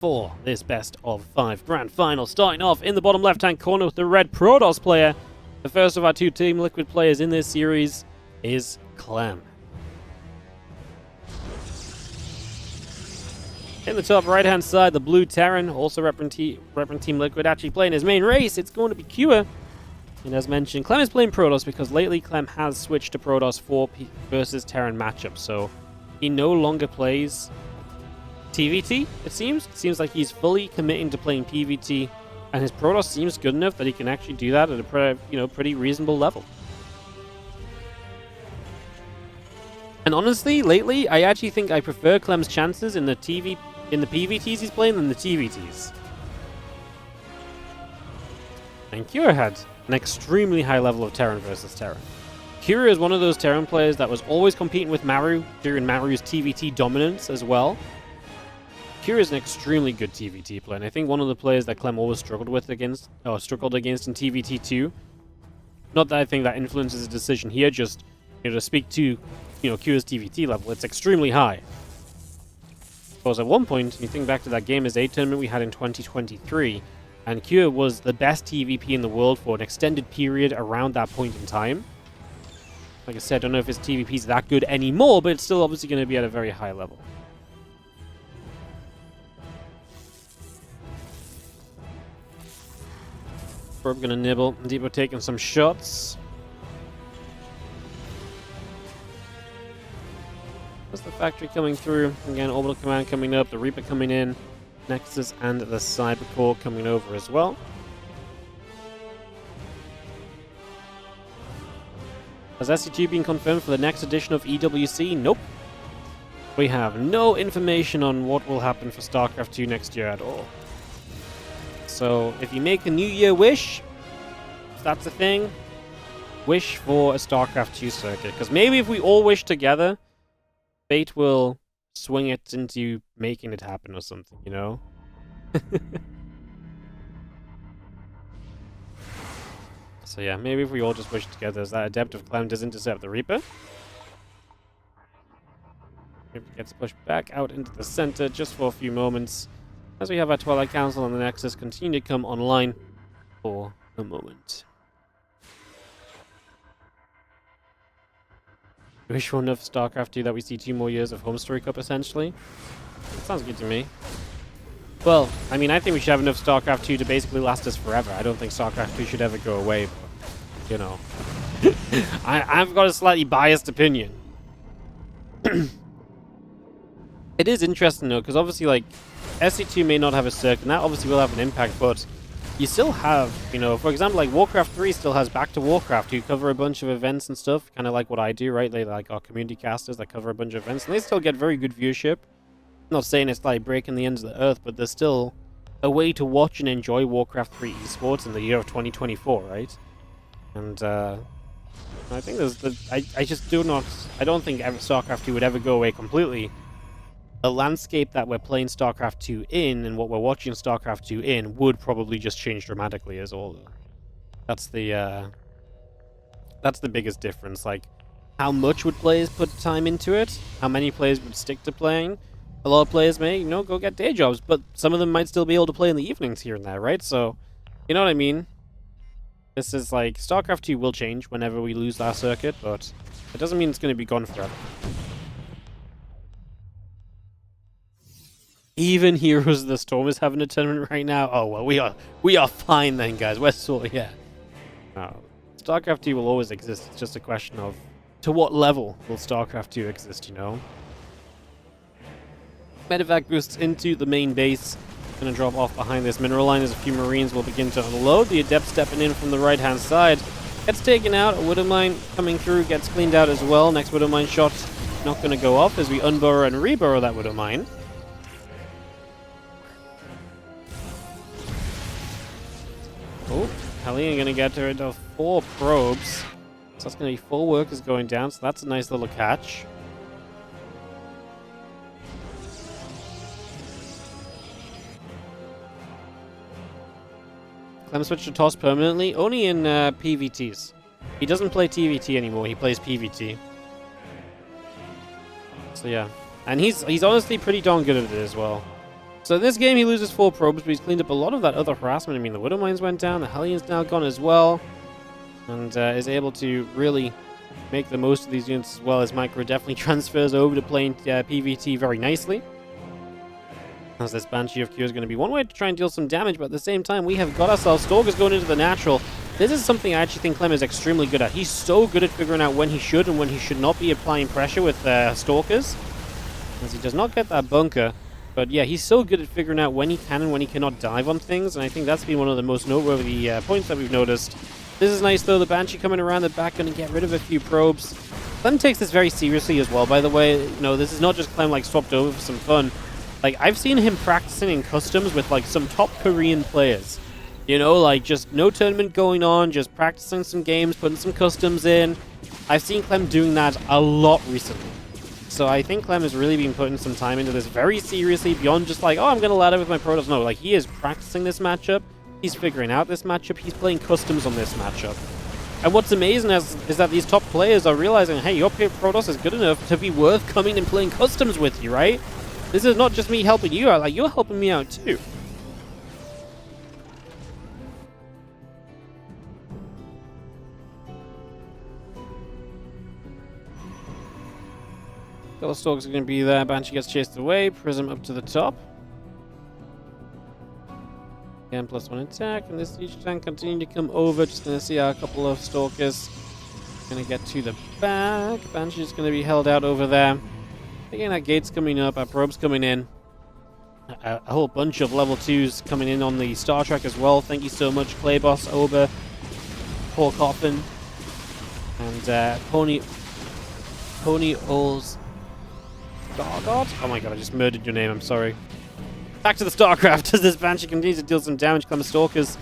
for this best of 5 grand final. Starting off in the bottom left-hand corner with the red Protoss player. The first of our 2 Team Liquid players in this series is Clem. In the top right-hand side, the blue Terran, also repping Team Liquid, actually playing his main race. It's going to be Cure. And as mentioned, Clem is playing Protoss because lately Clem has switched to Protoss for versus Terran matchups. So he no longer plays PvT, it seems. It seems like he's fully committing to playing PvT, and his Protoss seems good enough that he can actually do that at a pretty reasonable level. And honestly, lately, I actually think I prefer Clem's chances in the PvTs he's playing than the TvTs. And Cure had an extremely high level of Terran versus Terran. Cure is one of those Terran players that was always competing with Maru during Maru's TvT dominance as well. Cure is an extremely good TvT player, and I think one of the players that Clem always struggled against in TvT too. Not that I think that influences his decision here, just to speak to Cure's TvT level, it's extremely high. Because at one point, you think back to that Game as 8 tournament we had in 2023, and Cure was the best TVP in the world for an extended period around that point in time. Like I said, I don't know if his TVP is that good anymore, but it's still obviously going to be at a very high level. Probe gonna nibble. Depot taking some shots. There's the factory coming through. Again, Orbital Command coming up. The Reaper coming in. Nexus and the Cyber Core coming over as well. Has SC2 been confirmed for the next edition of EWC? Nope. We have no information on what will happen for StarCraft 2 next year at all. So, if you make a New Year wish, if that's a thing, wish for a StarCraft 2 circuit. Because maybe if we all wish together, fate will swing it into making it happen or something, you know? So yeah, maybe if we all just wish together, as that Adept of Clem does intercept the Reaper. Reaper gets pushed back out into the center just for a few moments, as we have our Twilight Council and the Nexus continue to come online for a moment. Wish for enough StarCraft 2 that we see 2 more years of Home Story Cup, essentially. That sounds good to me. Well, I mean, I think we should have enough StarCraft 2 to basically last us forever. I don't think StarCraft 2 should ever go away, but, you know. I've got a slightly biased opinion. It is interesting, though, because obviously, like, SC2 may not have a circuit, and that obviously will have an impact, but you still have, for example, like Warcraft 3 still has Back to Warcraft, who cover a bunch of events and stuff, kind of like what I do, right? They like our community casters that cover a bunch of events, and they still get very good viewership. I'm not saying it's like breaking the ends of the earth, but there's still a way to watch and enjoy Warcraft 3 eSports in the year of 2024, right? And I think I just I don't think StarCraft 2 would ever go away completely. The landscape that we're playing StarCraft 2 in and what we're watching StarCraft 2 in would probably just change dramatically as all. That's the biggest difference. Like, how much would players put time into it? How many players would stick to playing? A lot of players may, go get day jobs, but some of them might still be able to play in the evenings here and there, right? So, you know what I mean? This is like, StarCraft 2 will change whenever we lose our circuit, but it doesn't mean it's going to be gone forever. Even Heroes of the Storm is having a tournament right now. Oh well, we are fine then, guys. We're sorted, yeah. StarCraft 2 will always exist. It's just a question of to what level will StarCraft 2 exist, Medevac boosts into the main base. Gonna drop off behind this mineral line as a few Marines will begin to unload. The Adept stepping in from the right-hand side. Gets taken out. A Widow Mine coming through. Gets cleaned out as well. Next Widow Mine shot not gonna go off as we unburrow and reburrow that Widow Mine. Oh, Hellion gonna get rid of 4 probes. So that's gonna be 4 workers going down, so that's a nice little catch. Clem switched to Toss permanently, only in PvTs. He doesn't play TvT anymore, he plays PvT. So yeah. And he's honestly pretty darn good at it as well. So this game he loses 4 probes, but he's cleaned up a lot of that other harassment. I mean, the Widow Mines went down, the Hellion's now gone as well, and is able to really make the most of these units as well, as Micro definitely transfers over to playing PvT very nicely. As this Banshee of Q is going to be one way to try and deal some damage, but at the same time, we have got ourselves Stalkers going into the natural. This is something I actually think Clem is extremely good at. He's so good at figuring out when he should and when he should not be applying pressure with Stalkers, as he does not get that bunker. But yeah, he's so good at figuring out when he can and when he cannot dive on things, and I think that's been one of the most noteworthy points that we've noticed. This is nice, though. The Banshee coming around the back, going to get rid of a few probes. Clem takes this very seriously as well, by the way. You know, this is not just Clem, like, swapped over for some fun. Like, I've seen him practicing in customs with, like, some top Korean players. You know, like, just no tournament going on, just practicing some games, putting some customs in. I've seen Clem doing that a lot recently. So I think Clem has really been putting some time into this very seriously, beyond just like, oh, I'm going to ladder with my Protoss. No, like, he is practicing this matchup. He's figuring out this matchup. He's playing customs on this matchup. And what's amazing is that these top players are realizing, hey, your Protoss is good enough to be worth coming and playing customs with you, right? This is not just me helping you out, like, you're helping me out too. Couple of Stalkers are going to be there. Banshee gets chased away. Prism up to the top. Again, +1 attack, and this siege tank continuing to come over. Just going to see a couple of Stalkers. Going to get to the back. Banshee's going to be held out over there. Again, our gate's coming up. Our probes coming in. A whole bunch of level 2s coming in on the Star Trek as well. Thank you so much, Clayboss, Ober, Paul Coffin, and Pony Ols. God. Oh my god, I just murdered your name, I'm sorry. Back to the StarCraft as this Banshee continues to deal some damage. Clem Stalkers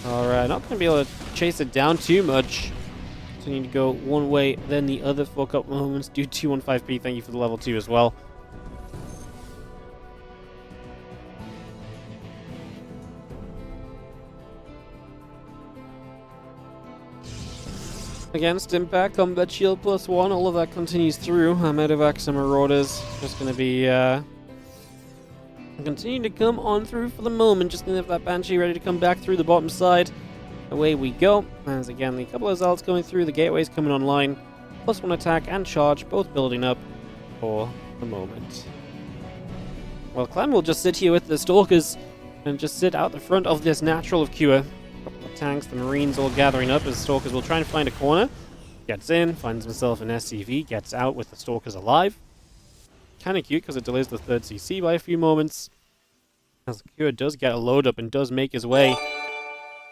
are not going to be able to chase it down too much. So you need to go one way, then the other for a couple moments. Do 215p, thank you for the level 2 as well. Against Impact, Combat Shield +1, all of that continues through. Medevacs and Marauders just going to be continue to come on through for the moment. Just going to have that Banshee ready to come back through the bottom side. Away we go. As again, the couple of Zealots going through, the gateways coming online. +1 attack and charge, both building up for the moment. Well, Clem will just sit here with the Stalkers and just sit out the front of this natural of Cure. Tanks, the Marines all gathering up as Stalkers will try and find a corner. Gets in, finds himself an SCV, gets out with the Stalkers alive. Kind of cute because it delays the 3rd CC by a few moments. As Kira does get a load up and does make his way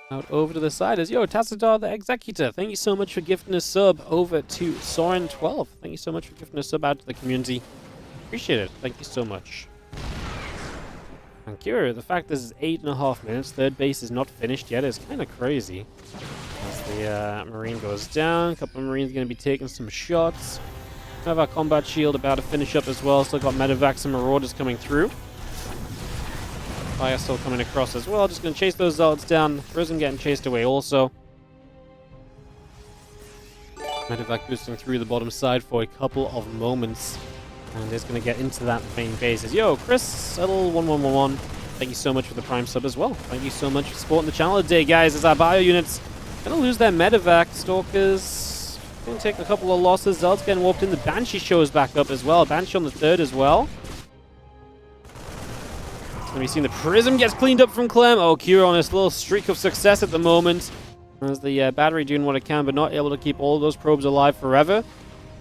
out over to the side as, yo, Tassadar the Executor, thank you so much for gifting a sub over to Soren12. Thank you so much for gifting a sub out to the community. Appreciate it. Thank you so much. And Kira, the fact this is 8.5 minutes, 3rd base is not finished yet, is kind of crazy. As the Marine goes down, a couple of Marines going to be taking some shots. We have our Combat Shield about to finish up as well, still got Medevacs and Marauders coming through. Fire still coming across as well, just going to chase those Zealots down. Prism getting chased away also. Medevac boosting through the bottom side for a couple of moments. And is going to get into that main base. As, yo, Chris, Settle 1111. Thank you so much for the Prime sub as well. Thank you so much for supporting the channel today, guys. As our bio units going to lose their Medevac. Stalkers going to take a couple of losses. Zealots getting warped in. The Banshee shows back up as well. Banshee on the 3rd as well. And we've seen the Prism gets cleaned up from Clem. Oh, Kira on this little streak of success at the moment. As the battery doing what it can, but not able to keep all those probes alive forever.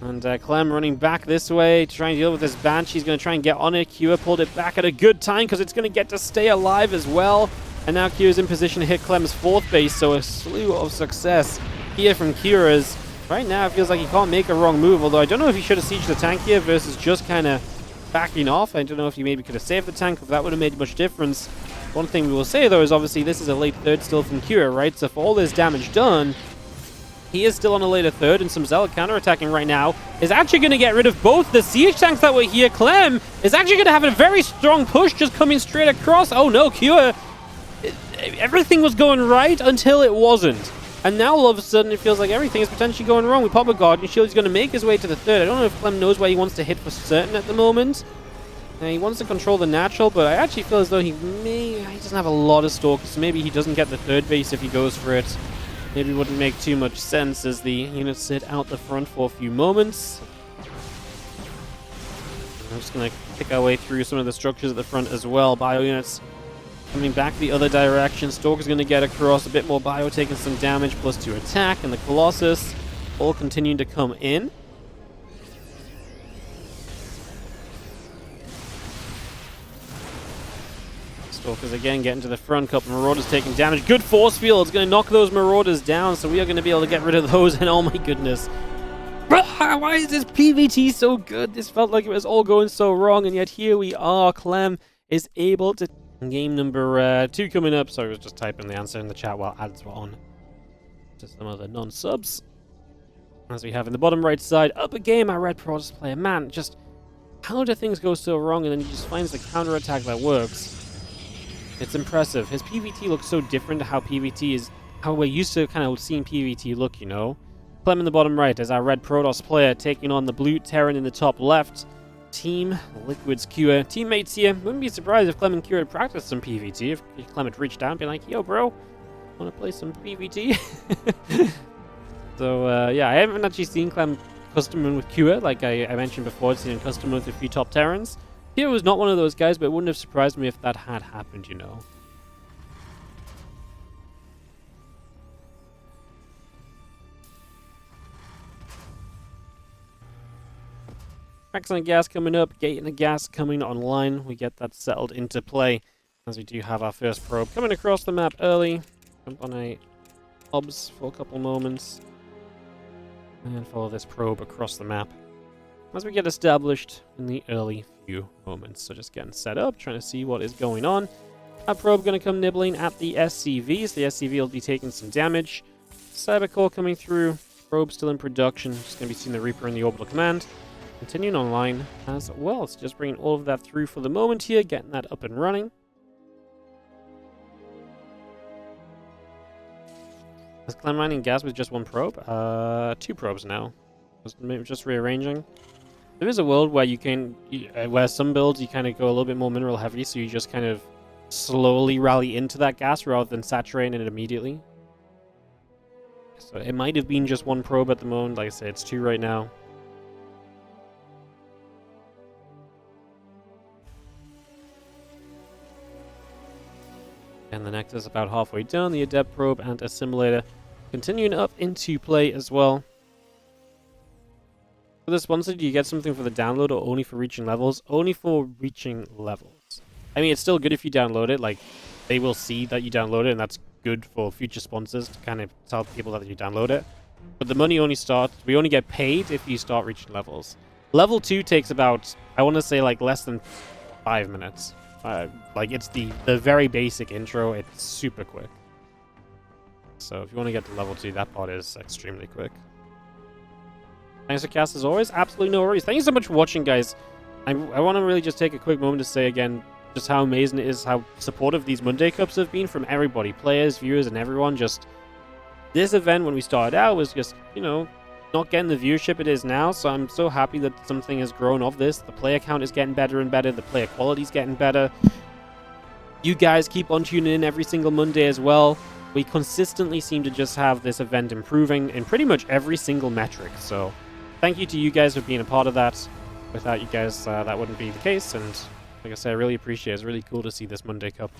And Clem running back this way to try and deal with this Banshee. He's going to try and get on it. Kira pulled it back at a good time because it's going to get to stay alive as well. And now Kira's in position to hit Clem's 4th base, so a slew of success here from Kira's. Right now it feels like he can't make a wrong move, although I don't know if he should have sieged the tank here versus just kind of backing off. I don't know if he maybe could have saved the tank, if that would have made much difference. One thing we will say, though, is obviously this is a late 3rd still from Kira, right? So for all this damage done, he is still on a later 3rd, and some Zealot counterattacking right now is actually going to get rid of both the siege tanks that were here. Clem is actually going to have a very strong push just coming straight across. Oh no, Kira, everything was going right until it wasn't. And now all of a sudden it feels like everything is potentially going wrong. We pop a Guardian Shield. He's going to make his way to the 3rd. I don't know if Clem knows where he wants to hit for certain at the moment. He wants to control the natural, but I actually feel as though he doesn't have a lot of stalkers, so maybe he doesn't get the third base if he goes for it. Maybe it wouldn't make too much sense as the units sit out the front for a few moments. I'm just going to pick our way through some of the structures at the front as well. Bio units coming back the other direction. Stalker's going to get across. A bit more bio taking some damage, plus 2 attack. And the Colossus all continuing to come in. Stalkers again getting to the front. Couple Marauders taking damage. Good force field. It's going to knock those Marauders down. So we are going to be able to get rid of those. And oh my goodness. Why is this PvT so good? This felt like it was all going so wrong, and yet here we are. Clem is able to... Game number 2 coming up. Sorry, I was just typing the answer in the chat while ads were on to some other non-subs. As we have in the bottom right side, up a game, our red Protoss player. Man, just how do things go so wrong, and then he just finds the counter-attack that works. It's impressive. His PvT looks so different to how PvT is... how we're used to kind of seeing PvT look, you know? Clem in the bottom right as our red Protoss player taking on the blue Terran in the top left. Team Liquid's Cure. Teammates here. Wouldn't be surprised if Clem and Cure had practiced some PvT. If Clem had reached out and been like, yo, bro, want to play some PvT? So, yeah, I haven't actually seen Clem custom with Cure, like I mentioned before. I've seen him custom with a few top Terrans. Cure was not one of those guys, but it wouldn't have surprised me if that had happened, you know. Excellent gas coming up, gate and the gas coming online. We get that settled into play as we do have our first probe coming across the map early. Jump on a obs for a couple moments and follow this probe across the map as we get established in the early few moments. So just getting set up, trying to see what is going on. Our probe going to come nibbling at the SCVs. The SCV will be taking some damage. Cybercore coming through. Probe still in production. Just going to be seeing the Reaper in the orbital command. Continuing online as well. So just bringing all of that through for the moment here, getting that up and running. Is Clem mining gas with just one probe? 2 probes now. Just rearranging. There is a world where you can, where some builds you kind of go a little bit more mineral heavy, so you just kind of slowly rally into that gas rather than saturating it immediately. So it might have been just 1 probe at the moment. Like I said, it's 2 right now. And the Nexus is about halfway done. The Adept probe and assimilator continuing up into play as well. For the sponsor, do you get something for the download or only for reaching levels? Only for reaching levels. I mean, it's still good if you download it. Like, they will see that you download it, and that's good for future sponsors to kind of tell people that you download it. But the money only starts... we only get paid if you start reaching levels. Level 2 takes about, I want to say, like, less than 5 minutes. Like, it's the very basic intro. It's super quick. So if you want to get to level 2, that part is extremely quick. Thanks for cast as always. Absolutely no worries. Thank you so much for watching, guys. I want to really just take a quick moment to say again just how amazing it is, how supportive these Monday Cups have been from everybody. Players, viewers, and everyone. Just this event, when we started out, was just, you know, not getting the viewership it is now, so I'm so happy that something has grown of this. The player count is getting better and better. The player quality is getting better. You guys keep on tuning in every single Monday as well. We consistently seem to just have this event improving in pretty much every single metric. So thank you to you guys for being a part of that. Without you guys, that wouldn't be the case. And like I said, I really appreciate it. It's really cool to see this Monday Cup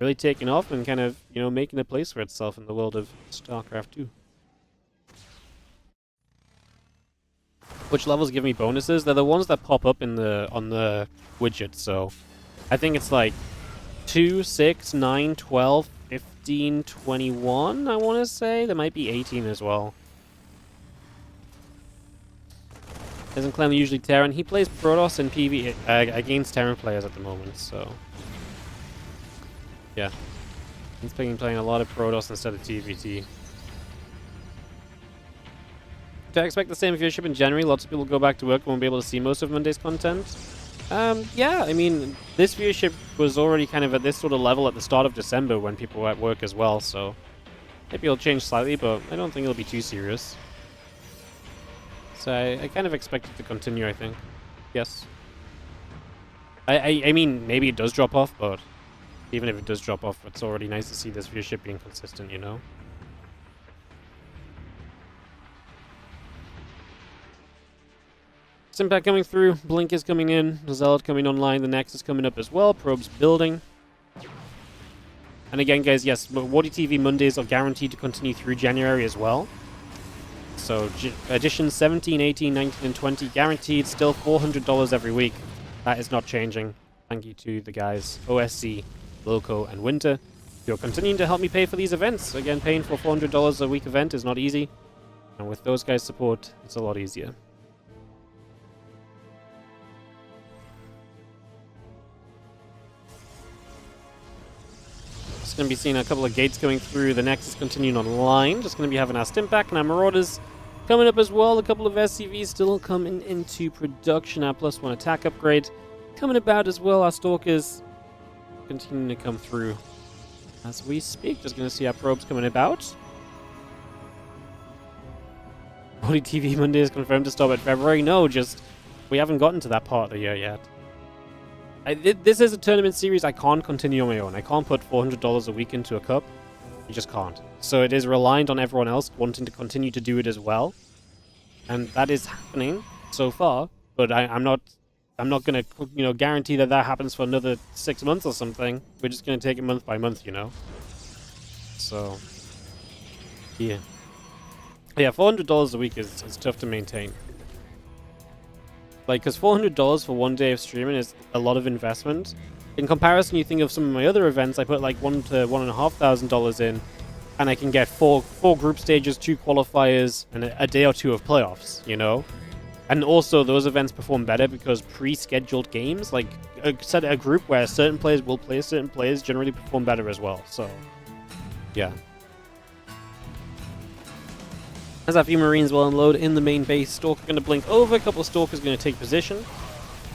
really taking off and kind of, you know, making a place for itself in the world of StarCraft 2. Which levels give me bonuses? They're the ones that pop up in on the widget. So I think it's like 2, 6, 9, 12, 15, 21, I want to say. There might be 18 as well. Isn't Clem usually Terran? He plays Protoss and PvT against Terran players at the moment, so... yeah. He's playing a lot of Protoss instead of PvT. Do I expect the same viewership in January? Lots of people go back to work and won't be able to see most of Monday's content. Yeah, I mean, this viewership was already kind of at this sort of level at the start of December when people were at work as well, so maybe it'll change slightly, but I don't think it'll be too serious. So I kind of expect it to continue, I think. Yes. I mean, maybe it does drop off, but even if it does drop off, it's already nice to see this viewership being consistent, you know? Impact coming through, Blink is coming in, the Zealot coming online, the Next is coming up as well, Probe's building. And again, guys, yes, WardiTV Mondays are guaranteed to continue through January as well. So, editions 17, 18, 19, and 20 guaranteed, still $400 every week. That is not changing. Thank you to the guys, OSC, Loco, and Winter. You're continuing to help me pay for these events. Again, paying for $400 a week event is not easy. And with those guys' support, it's a lot easier. Just going to be seeing a couple of gates going through. The Next is continuing online. Just going to be having our Stimpak and our Marauders coming up as well. A couple of SCVs still coming into production. Our +1 attack upgrade coming about as well. Our Stalkers continuing to come through as we speak. Just going to see our probes coming about. WardiTV Monday is confirmed to stop at February. No, just we haven't gotten to that part of the year yet. This is a tournament series I can't continue on my own. I can't put $400 a week into a cup. You just can't. So it is reliant on everyone else wanting to continue to do it as well. And that is happening so far, but I'm not going to guarantee that happens for another 6 months or something. We're just going to take it month by month, So, yeah. Yeah, $400 a week is tough to maintain. Like, because $400 for 1 day of streaming is a lot of investment. In comparison, you think of some of my other events, I put like $1,000 to $1,500 in, and I can get four group stages, 2 qualifiers, and a day or 2 of playoffs, And also, those events perform better because pre-scheduled games, like a group where certain players will play certain players, generally perform better as well. So, yeah. As our few Marines will unload in the main base, Stalker going to blink over, a couple of Stalkers going to take position.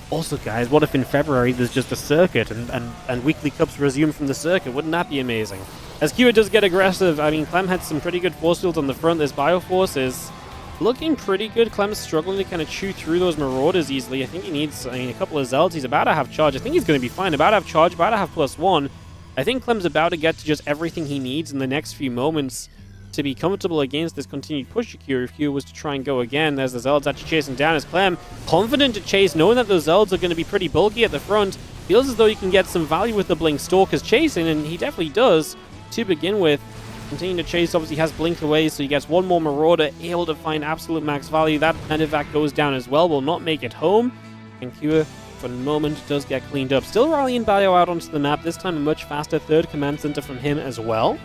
Also, guys, what if in February there's just a circuit and weekly cups resume from the circuit? Wouldn't that be amazing? As Kira does get aggressive, I mean, Clem had some pretty good force fields on the front. This Bioforce is looking pretty good. Clem's struggling to kind of chew through those Marauders easily. I think he needs, a couple of Zealots. He's about to have charge. I think he's going to be fine. About to have charge, about to have +1. I think Clem's about to get to just everything he needs in the next few moments to be comfortable against this continued push of Kira. If Kira was to try and go again, there's the Zealots actually chasing down as Clem, confident to chase, knowing that those Zealots are going to be pretty bulky at the front. Feels as though you can get some value with the Blink Stalkers chasing, and he definitely does to begin with. Continuing to chase, obviously has Blink away, so he gets one more Marauder, able to find absolute max value. That medevac goes down as well, will not make it home. And Kira, for the moment, does get cleaned up. Still rallying Bio out onto the map, this time a much faster third command center from him as well.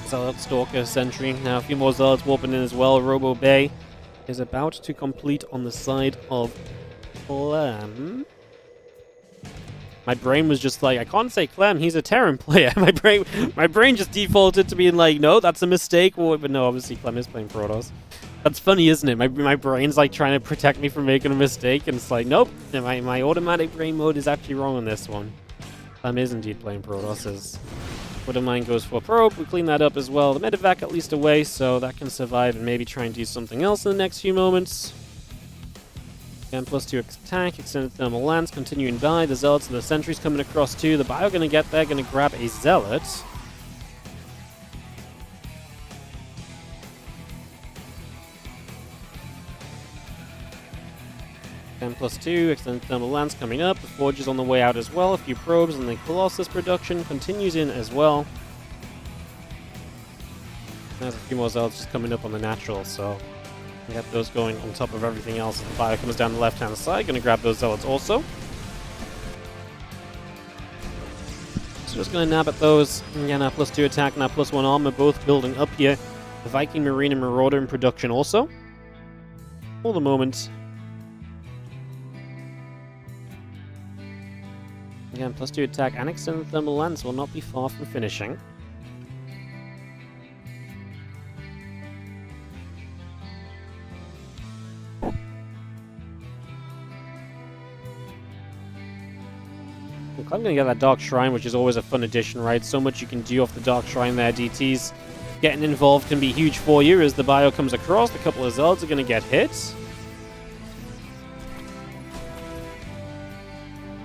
Zealot, Stalker, Sentry. Now a few more Zealots warping in as well. Robo Bay is about to complete on the side of Clem. My brain was just like, I can't say Clem, he's a Terran player. My brain just defaulted to being like, no, that's a mistake. Well, but no, obviously Clem is playing Protoss. That's funny, isn't it? My brain's like trying to protect me from making a mistake, and it's like, nope, my automatic brain mode is actually wrong on this one. Clem is indeed playing Protoss as Widow Mine goes for a probe. We clean that up as well. The medevac at least away, so that can survive and maybe try and do something else in the next few moments. Again, +2 attack, extended thermal lance, continuing by. The Zealots and the Sentries coming across too. The Bio going to get there, going to grab a Zealot. Again, +2, extended thermal lance coming up. The Forge is on the way out as well. A few probes, and the Colossus production continues in as well. There's a few more Zealots just coming up on the natural, so we have those going on top of everything else. The Bio comes down the left-hand side, going to grab those Zealots also. So just going to nab at those. Again, our +2 attack and our +1 armor both building up here. The Viking, Marine, and Marauder in production also. For the moment. Again, +2 attack and extended thermal lance will not be far from finishing. I'm going to get that Dark Shrine, which is always a fun addition, right? So much you can do off the Dark Shrine there, DTs. getting involved can be huge for you as the bio comes across. A couple of Zealots are going to get hit.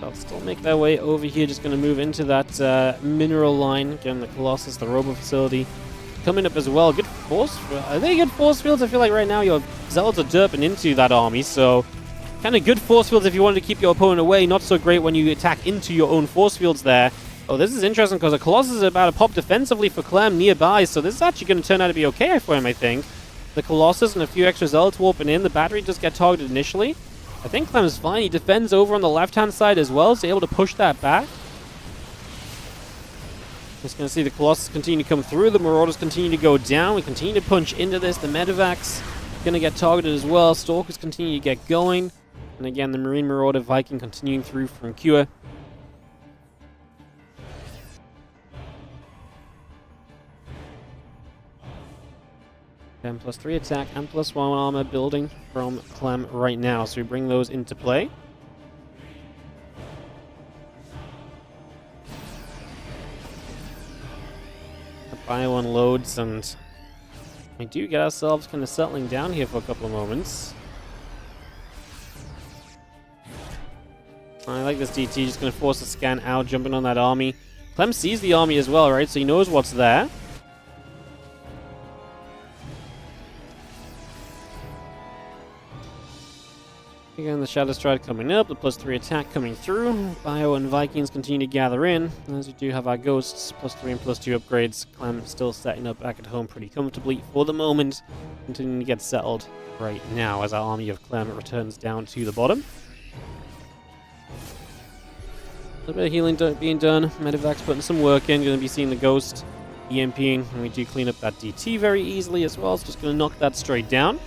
They'll still make their way over here, just going to move into that mineral line. Again, the Colossus, the Robo facility coming up as well. Good force. Are they good force fields? I feel like right now your Zealots are derping into that army, so kind of good force fields if you wanted to keep your opponent away. Not so great when you attack into your own force fields there. Oh, this is interesting because the Colossus is about to pop defensively for Clem nearby, so this is actually going to turn out to be okay for him, I think. The Colossus and a few extra Zealots warping in. The battery does get targeted initially. I think Clem is fine. He defends over on the left-hand side as well, so able to push that back. Just going to see the Colossus continue to come through. The Marauders continue to go down. We continue to punch into this. The Medevacs going to get targeted as well. Stalkers continue to get going. And again, the Marine Marauder Viking continuing through from Cure. +3 attack and +1 armor building from Clem right now. So we bring those into play. The bio unloads and we do get ourselves kind of settling down here for a couple of moments. I like this DT, just going to force a scan out, jumping on that army. Clem sees the army as well, right? So he knows what's there. Again, the Shadow Stride coming up, the +3 attack coming through. Bio and Vikings continue to gather in. As we do have our Ghosts, +3 and +2 upgrades. Clem still setting up back at home pretty comfortably for the moment. Continuing to get settled right now as our army of Clem returns down to the bottom. A little bit of healing being done. Medevac's putting some work in. Going to be seeing the Ghost EMPing. And we do clean up that DT very easily as well. So just going to knock that straight down.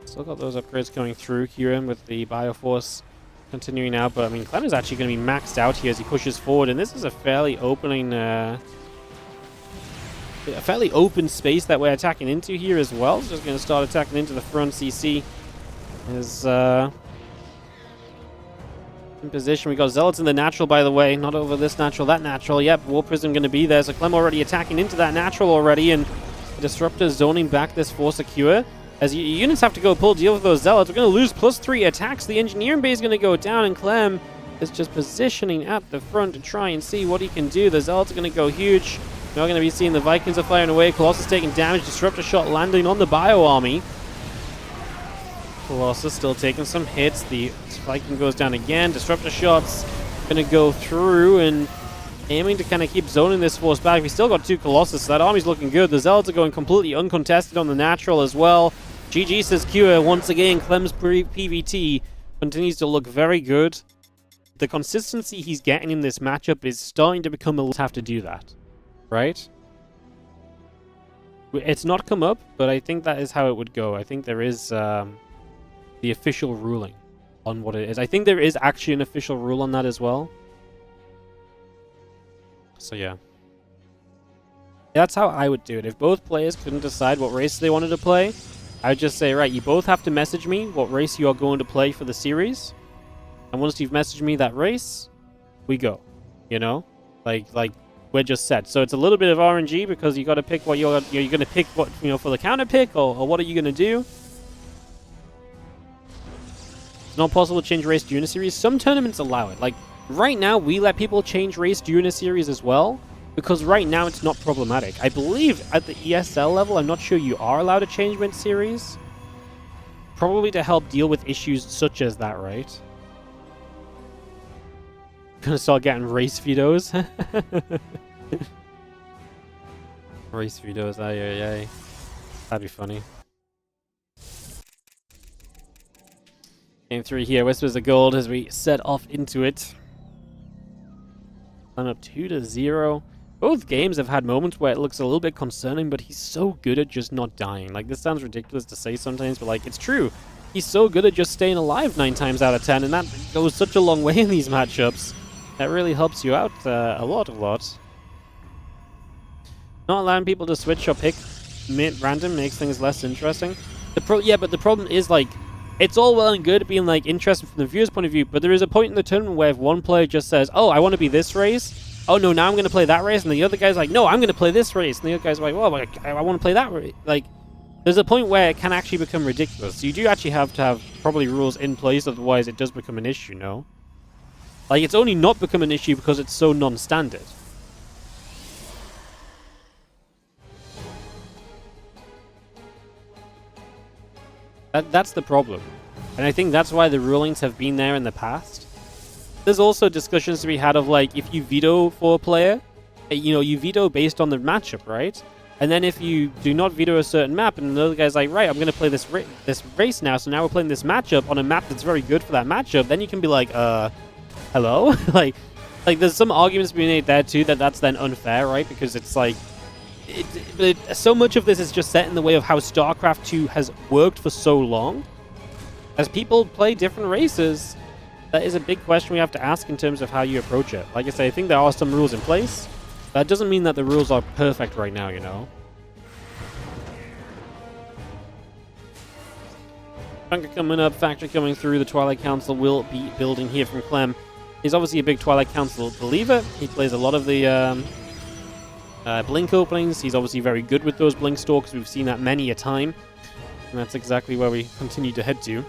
Still got those upgrades coming through here with the Bioforce continuing out, but I mean, Clem is actually going to be maxed out here as he pushes forward, and this is a fairly open space that we're attacking into here as well. So just going to start attacking into the front. CC is in position. We got Zealots in the natural, by the way, not over this natural, that natural. Yep, War Prism going to be there, so Clem already attacking into that natural already, and the Disruptor zoning back this Force Secure. As units have to go pull deal with those Zealots, we're going to lose +3 attacks. The Engineering Bay is going to go down, and Clem is just positioning at the front to try and see what he can do. The Zealots are going to go huge. We're going to be seeing the Vikings are firing away. Colossus taking damage. Disruptor shot landing on the Bio Army. Colossus still taking some hits. The Viking goes down again. Disruptor shots going to go through and aiming to kind of keep zoning this force back. We still got 2 Colossus, so that army's looking good. The Zealots are going completely uncontested on the natural as well. GG says Cure. Once again, Clem's PvT continues to look very good. The consistency he's getting in this matchup is starting to become a have to do that, right? It's not come up, but I think that is how it would go. I think there is the official ruling on what it is. I think there is actually an official rule on that as well. So yeah. That's how I would do it. If both players couldn't decide what race they wanted to play, I would just say, right, you both have to message me what race you are going to play for the series. And once you've messaged me that race, we go. You know? Like we're just set. So it's a little bit of RNG because you got to pick what you're going to pick what, you know, for the counter pick, or what are you going to do? It's not possible to change race during a series. Some tournaments allow it. Like right now, we let people change race during a series as well. Because right now it's not problematic. I believe at the ESL level, I'm not sure you are allowed to change mid-series. Probably to help deal with issues such as that, right? Gonna start getting race vetoes. Race vetoes, ay. That'd be funny. Game 3 here, Whispers of Gold as we set off into it. I'm up 2-0. Both games have had moments where it looks a little bit concerning, but he's so good at just not dying. Like, this sounds ridiculous to say sometimes, but, like, it's true. He's so good at just staying alive 9 times out of 10, and that goes such a long way in these matchups. That really helps you out a lot. Not allowing people to switch or pick random makes things less interesting. But the problem is, like, it's all well and good being like interested from the viewer's point of view, but there is a point in the tournament where if one player just says, oh, I want to be this race, oh no, now I'm going to play that race, and the other guy's like, no, I'm going to play this race, and the other guy's like, well, I want to play that race. Like, there's a point where it can actually become ridiculous. So you do actually have to have probably rules in place, otherwise it does become an issue, no? Like, it's only not become an issue because it's so non-standard. That's the problem. And I think that's why the rulings have been there in the past. There's also discussions to be had of, like, if you veto for a player, you know, you veto based on the matchup, right? And then if you do not veto a certain map, and another guy's like, right, I'm going to play this race now, so now we're playing this matchup on a map that's very good for that matchup, then you can be like, hello? like there's some arguments being made there too that's then unfair, right? Because it's like, so much of this is just set in the way of how StarCraft 2 has worked for so long. As people play different races, that is a big question we have to ask in terms of how you approach it. Like I say, I think there are some rules in place. That doesn't mean that the rules are perfect right now, you know? Bunker coming up, Factory coming through, the Twilight Council will be building here from Clem. He's obviously a big Twilight Council believer. He plays a lot of the Blink openings. He's obviously very good with those Blink stalkers. We've seen that many a time. And that's exactly where we continue to head to.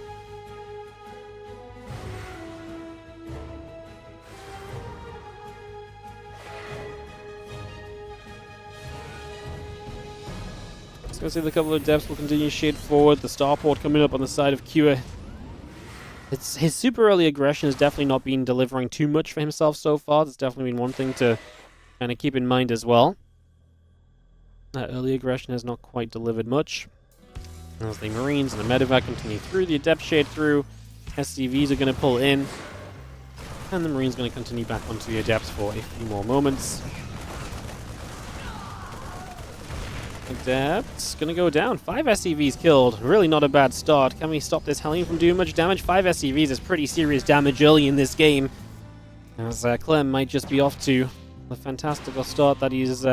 So let's see, the couple of depths will continue to shade forward. The starport coming up on the side of Kua. His super early aggression has definitely not been delivering too much for himself so far. That's definitely been one thing to kind of keep in mind as well. That early aggression has not quite delivered much. As the Marines and the Medevac continue through, the Adept shade through, SCVs are going to pull in, and the Marines going to continue back onto the Adepts for a few more moments. Adepts going to go down. 5 SCVs killed. Really not a bad start. Can we stop this Hellion from doing much damage? 5 SCVs is pretty serious damage early in this game. As Clem might just be off to the fantastical start that he's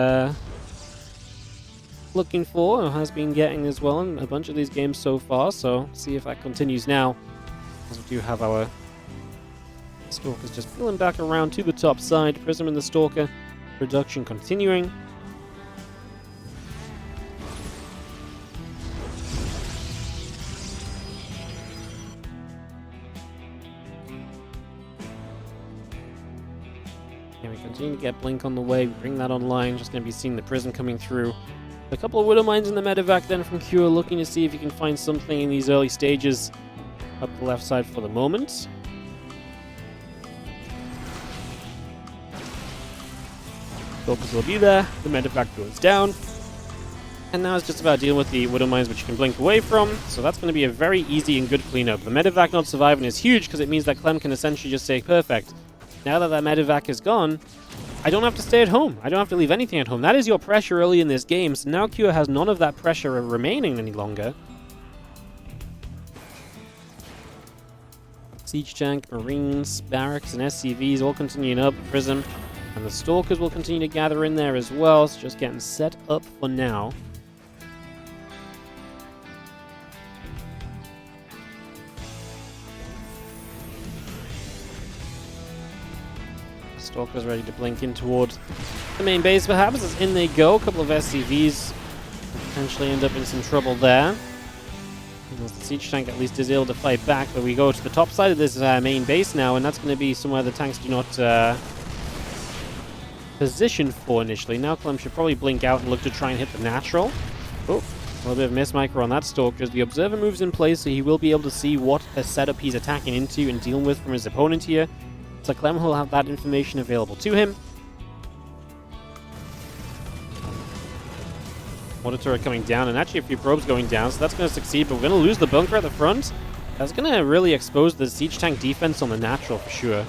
looking for, or has been getting as well in a bunch of these games so far. So see if that continues now, as we do have our Stalkers just peeling back around to the top side. Prism and the Stalker production continuing. And we continue to get Blink on the way. We bring that online. Just going to be seeing the Prism coming through. A couple of Widow Mines in the Medevac then from Cure, looking to see if you can find something in these early stages up the left side for the moment. Focus will be there. The Medevac goes down. And now it's just about dealing with the Widow Mines, which you can blink away from. So that's going to be a very easy and good cleanup. The Medevac not surviving is huge because it means that Clem can essentially just say, perfect. Now that Medevac is gone, I don't have to stay at home. I don't have to leave anything at home. That is your pressure early in this game. So now Cure has none of that pressure remaining any longer. Siege Tank, Marines, Barracks, and SCVs all continuing up. Prism and the Stalkers will continue to gather in there as well. So just getting set up for now. Stalkers ready to blink in towards the main base, perhaps, as in they go. A couple of SCVs potentially end up in some trouble there. As the Siege Tank at least is able to fight back, but we go to the top side of this main base now, and that's going to be somewhere the tanks do not position for initially. Now Clem should probably blink out and look to try and hit the natural. Oh, a little bit of miss micro on that Stalker. As the Observer moves in place, so he will be able to see what setup he's attacking into and dealing with from his opponent here. So Clem will have that information available to him. Water turret coming down, and actually a few probes going down, so that's going to succeed, but we're going to lose the bunker at the front. That's going to really expose the Siege Tank defense on the natural for sure.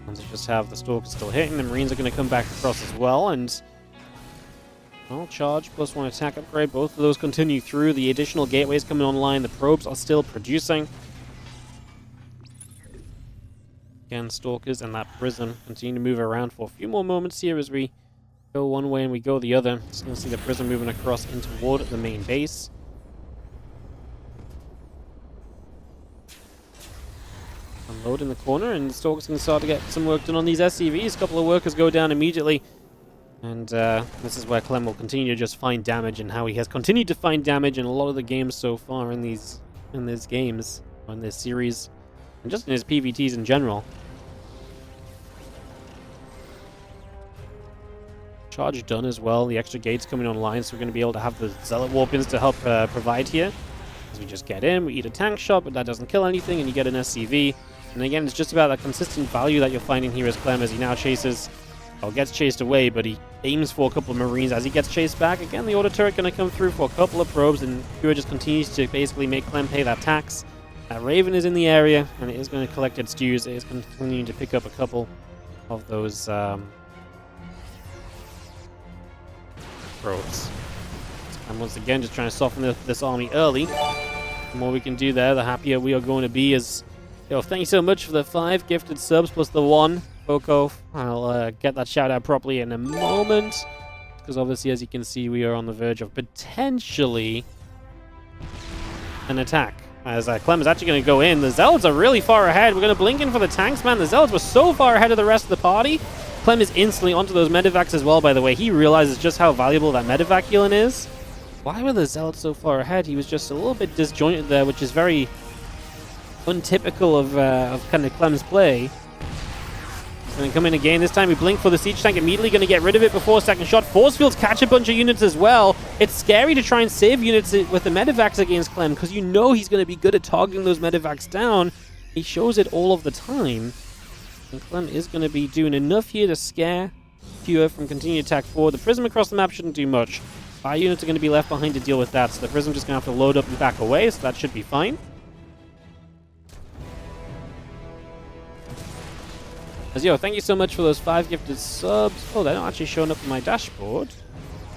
Once we just have the Stalkers still hitting, the Marines are going to come back across as well, and well, charge plus 1 attack upgrade. Both of those continue through. The additional gateways coming online. The probes are still producing. Again, Stalkers and that Prism continue to move around for a few more moments here as we go one way and we go the other. Just going to see the Prism moving across in toward the main base. load in the corner, and Stalker's going to start to get some work done on these SCVs. A couple of workers go down immediately. And this is where Clem will continue to just find damage, and how he has continued to find damage in a lot of the games so far in these games, or in this series, and just in his PvTs in general. Charge done as well. The extra gates coming online, so we're going to be able to have the Zealot Warpins to help provide here. As we just get in, we eat a tank shot, but that doesn't kill anything, and you get an SCV. And again, it's just about that consistent value that you're finding here as Clem, as he now chases, or gets chased away, but he aims for a couple of Marines as he gets chased back. Again, the auto turret going to come through for a couple of probes, and Pure just continues to basically make Clem pay that tax. That Raven is in the area, and it is going to collect its dues. It is continuing to pick up a couple of those probes. And once again, just trying to soften this army early. The more we can do there, the happier we are going to be. As thank you so much for the 5 gifted subs plus the 1. Poco. I'll get that shout out properly in a moment, because obviously, as you can see, we are on the verge of potentially an attack. As Clem is actually going to go in. The Zealots are really far ahead. We're going to blink in for the tanks, man. The Zealots were so far ahead of the rest of the party. Clem is instantly onto those medevacs as well, by the way. He realizes just how valuable that medevac healing is. Why were the Zealots so far ahead? He was just a little bit disjointed there, which is very untypical of kind of Clem's play. And then come in again. This time we blink for the siege tank. Immediately going to get rid of it before second shot. Force fields catch a bunch of units as well. It's scary to try and save units with the medevacs against Clem, because you know he's going to be good at targeting those medevacs down. He shows it all of the time. And Clem is going to be doing enough here to scare Pure from continuing to attack forward. The Prism across the map shouldn't do much. 5 units are going to be left behind to deal with that, so the Prism just going to have to load up and back away, so that should be fine. As thank you so much for those 5 gifted subs. Oh, they're not actually showing up on my dashboard.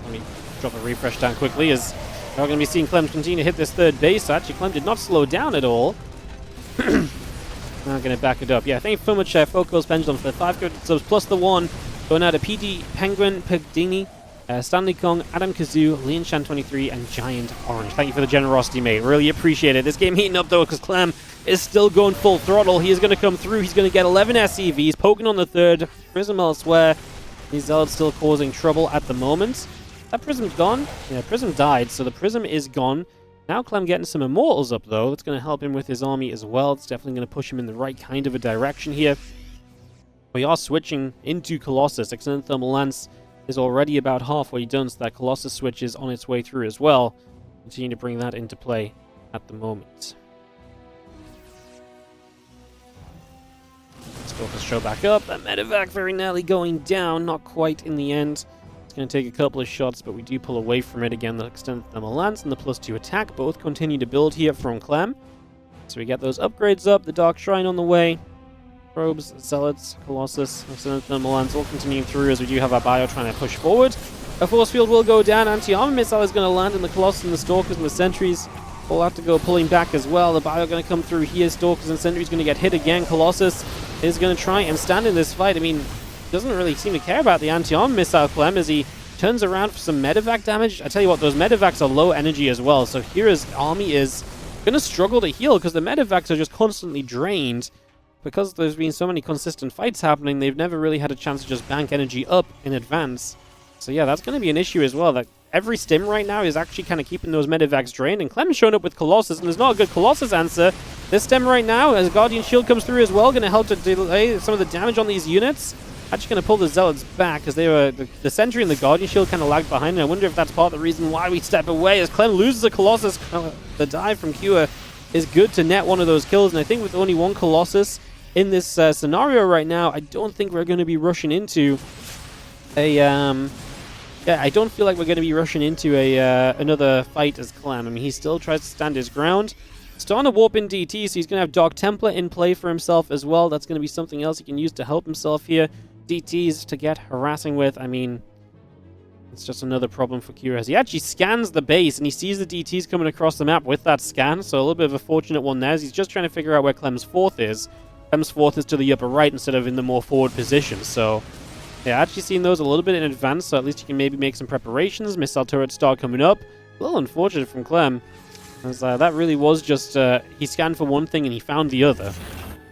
Let me drop a refresh down quickly, as we're going to be seeing Clem continue to hit this 3rd base. So actually, Clem did not slow down at all. Now I'm going to back it up. Yeah, thank you so much, Focus Pendulum, for the 5 gifted subs, plus the 1. Going out to PD, Penguin, Pegdini, Stanley Kong, Adam Kazoo, Lian Shan 23, and Giant Orange. Thank you for the generosity, mate. Really appreciate it. This game heating up, though, because Clem is still going full throttle. He is going to come through. He's going to get 11 SCVs, poking on the 3rd. Prism elsewhere. These Zealots still causing trouble at the moment. That Prism's gone. Yeah, Prism died, so the Prism is gone. Now Clem getting some Immortals up, though. That's going to help him with his army as well. It's definitely going to push him in the right kind of a direction here. We are switching into Colossus. Extended Thermal Lance is already about halfway done, so that Colossus switch is on its way through as well. Continue to bring that into play at the moment. Let's focus show back up. That medevac very nearly going down, not quite in the end. It's going to take a couple of shots, but we do pull away from it again. The Extended Thermal Lance and the +2 attack both continue to build here from Clem. So we get those upgrades up, the Dark Shrine on the way. Probes, Zealots, Colossus, Extended Thermal Lance all continuing through, as we do have our bio trying to push forward. A force field will go down. Anti-armor missile is going to land in the Colossus and the Stalkers and the Sentries. We'll have to go pulling back as well. The bio going to come through here. Stalkers and Sentries going to get hit again. Colossus is going to try and stand in this fight. I mean, doesn't really seem to care about the anti-armor missile, Clem, as he turns around for some medevac damage. I tell you what, those medevacs are low energy as well. So here his army is going to struggle to heal, because the medevacs are just constantly drained. Because there's been so many consistent fights happening, they've never really had a chance to just bank energy up in advance. So yeah, that's going to be an issue as well. That every stim right now is actually kind of keeping those medevacs drained. And Clem's showing up with Colossus, and there's not a good Colossus answer. This stem right now, as Guardian Shield comes through as well, going to help to delay some of the damage on these units. Actually going to pull the Zealots back, because they were the Sentry and the Guardian Shield kind of lagged behind. And I wonder if that's part of the reason why we step away, as Clem loses a Colossus. The dive from Cure is good to net one of those kills. And I think with only one Colossus in this scenario right now, I don't think we're going to be rushing into a I don't feel like we're going to be rushing into another fight as Clem. I mean, he still tries to stand his ground. Starting to warp in DT, so he's going to have Dark Templar in play for himself as well. That's going to be something else he can use to help himself here. DTs to get harassing with. I mean, it's just another problem for Kira. He actually scans the base, and he sees the DTs coming across the map with that scan, so a little bit of a fortunate one there. He's just trying to figure out where Clem's 4th is. Clem's 4th is to the upper right instead of in the more forward position, so yeah, actually seeing those a little bit in advance, so at least you can maybe make some preparations. Missile turrets start coming up. A little unfortunate from Clem, as that really was just, he scanned for one thing and he found the other.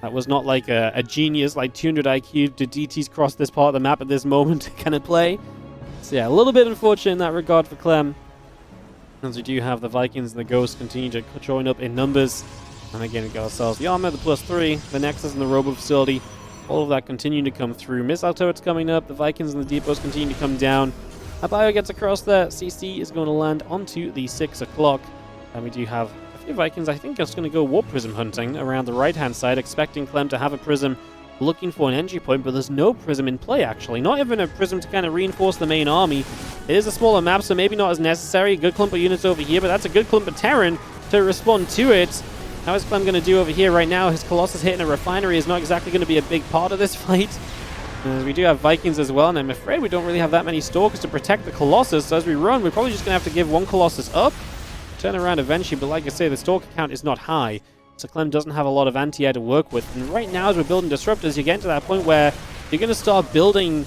That was not like a genius, like 200 IQ to DTs cross this part of the map at this moment kind of play. So yeah, a little bit unfortunate in that regard for Clem. As we do have the Vikings and the Ghosts continue to join up in numbers. And again, we got ourselves the armor, the +3, the Nexus and the Robo Facility. All of that continuing to come through. Missile turrets coming up, the Vikings and the depots continue to come down. A bio gets across there. CC is going to land onto the 6 o'clock. And we do have a few Vikings, I think, just going to go Warp Prism hunting around the right-hand side, expecting Clem to have a Prism looking for an entry point, but there's no Prism in play, actually. Not even a Prism to kind of reinforce the main army. It is a smaller map, so maybe not as necessary. A good clump of units over here, but that's a good clump of Terran to respond to it. How is Clem going to do over here right now? His Colossus hitting a refinery is not exactly going to be a big part of this fight. We do have Vikings as well, and I'm afraid we don't really have that many Stalkers to protect the Colossus. So as we run, we're probably just going to have to give one Colossus up, turn around eventually, but like I say, the Stalker count is not high. So Clem doesn't have a lot of anti-air to work with. And right now, as we're building Disruptors, you get to that point where you're going to start building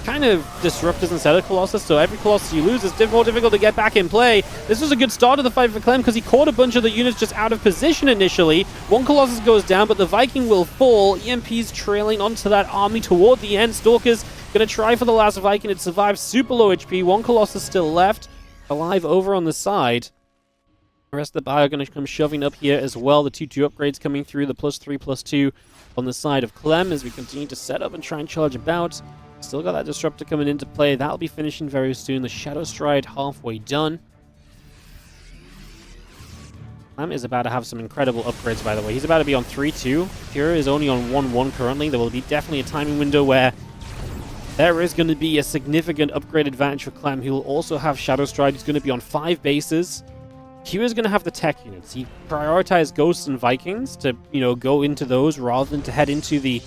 kind of Disruptors instead of Colossus. So every Colossus you lose is more difficult to get back in play. This was a good start of the fight for Clem because he caught a bunch of the units just out of position initially. One Colossus goes down, but the Viking will fall. EMP's trailing onto that army toward the end. Stalker's going to try for the last Viking. It survives super low HP. One Colossus still left, alive over on the side. The rest of the bio are going to come shoving up here as well. The 2-2 upgrades coming through, the +3/+2 on the side of Clem as we continue to set up and try and charge about. Still got that Disruptor coming into play. That'll be finishing very soon. The Shadow Stride halfway done. Clem is about to have some incredible upgrades, by the way. He's about to be on 3-2. Pura is only on 1-1 currently. There will be definitely a timing window where there is going to be a significant upgrade advantage for Clem. He will also have Shadow Stride. He's going to be on 5 bases. Q is going to have the tech units. He prioritized Ghosts and Vikings to, go into those rather than to head into the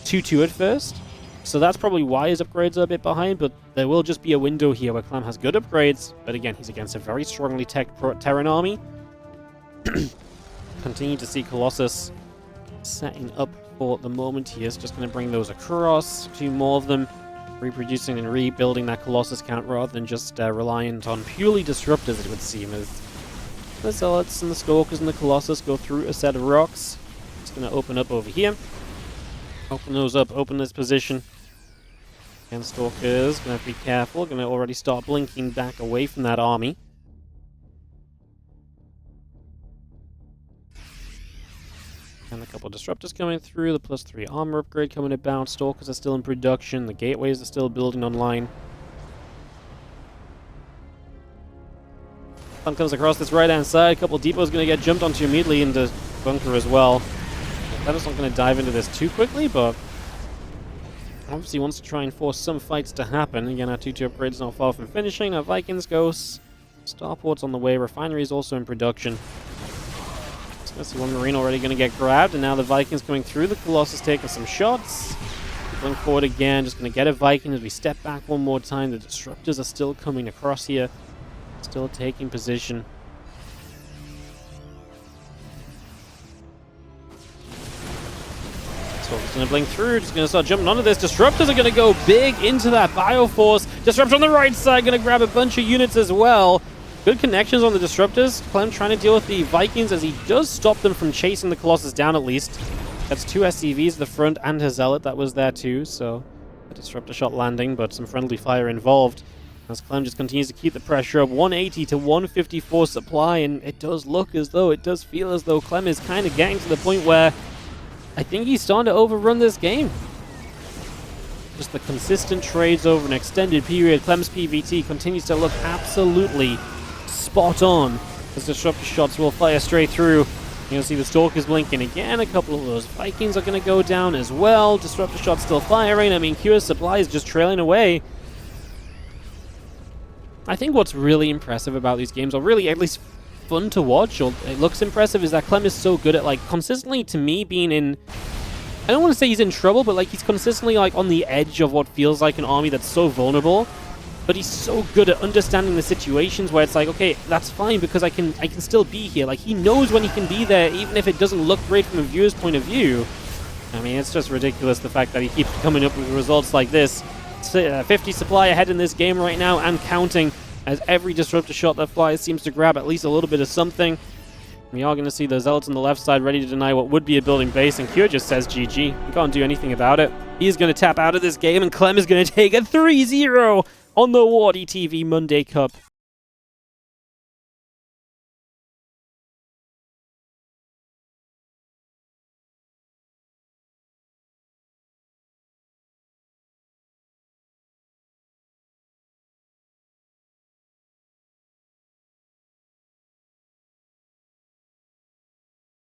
2-2 at first. So that's probably why his upgrades are a bit behind, but there will just be a window here where Clem has good upgrades. But again, he's against a very strongly tech Terran army. Continue to see Colossus setting up for the moment. He is just going to bring those across. 2 more of them. Reproducing and rebuilding that Colossus count rather than just reliant on purely Disruptors, it would seem, as the Zealots and the Stalkers and the Colossus go through a set of rocks. It's going to open up over here. Open those up, open this position. And Stalkers, going to have to be careful. Going to already start blinking back away from that army. And a couple of Disruptors coming through. The +3 armor upgrade coming about. Stalkers are still in production. The gateways are still building online. One comes across this right-hand side. A couple of depots going to get jumped onto immediately into bunker as well. I'm not going to dive into this too quickly, but obviously wants to try and force some fights to happen. Again, our 2-2 upgrades not far from finishing. Our Vikings, Ghosts, Starport's on the way. Refinery is also in production. So see one Marine already going to get grabbed, and now the Vikings coming through. The Colossus taking some shots. Going forward again, just going to get a Viking as we step back one more time. The Disruptors are still coming across here. Still taking position. So he's going to blink through, just going to start jumping onto this. Disruptors are going to go big into that Bioforce. Disruptor on the right side, going to grab a bunch of units as well. Good connections on the Disruptors. Clem trying to deal with the Vikings as he does stop them from chasing the Colossus down at least. That's 2 SCVs at the front and his Zealot that was there too, so a Disruptor shot landing, but some friendly fire involved. As Clem just continues to keep the pressure up, 180 to 154 supply, and it does look as though, it does feel as though Clem is kind of getting to the point where I think he's starting to overrun this game. Just the consistent trades over an extended period. Clem's PvT continues to look absolutely spot on as Disruptor shots will fire straight through. You'll see the Stalkers blinking again. A couple of those Vikings are going to go down as well. Disruptor shots still firing. I mean, Q's supply is just trailing away. I think what's really impressive about these games, or really at least fun to watch, or it looks impressive, is that Clem is so good at, like, consistently, to me, being in... I don't want to say he's in trouble, but, like, he's consistently, like, on the edge of what feels like an army that's so vulnerable. But he's so good at understanding the situations where it's like, okay, that's fine because I can still be here. Like, he knows when he can be there, even if it doesn't look great from a viewer's point of view. I mean, it's just ridiculous, the fact that he keeps coming up with results like this. 50 supply ahead in this game right now and counting, as every Disruptor shot that flies seems to grab at least a little bit of something. We are going to see the Zealots on the left side ready to deny what would be a building base, and Cure just says GG. We can't do anything about it. He's going to tap out of this game, and Clem is going to take a 3-0 on the WardiTV Monday Cup.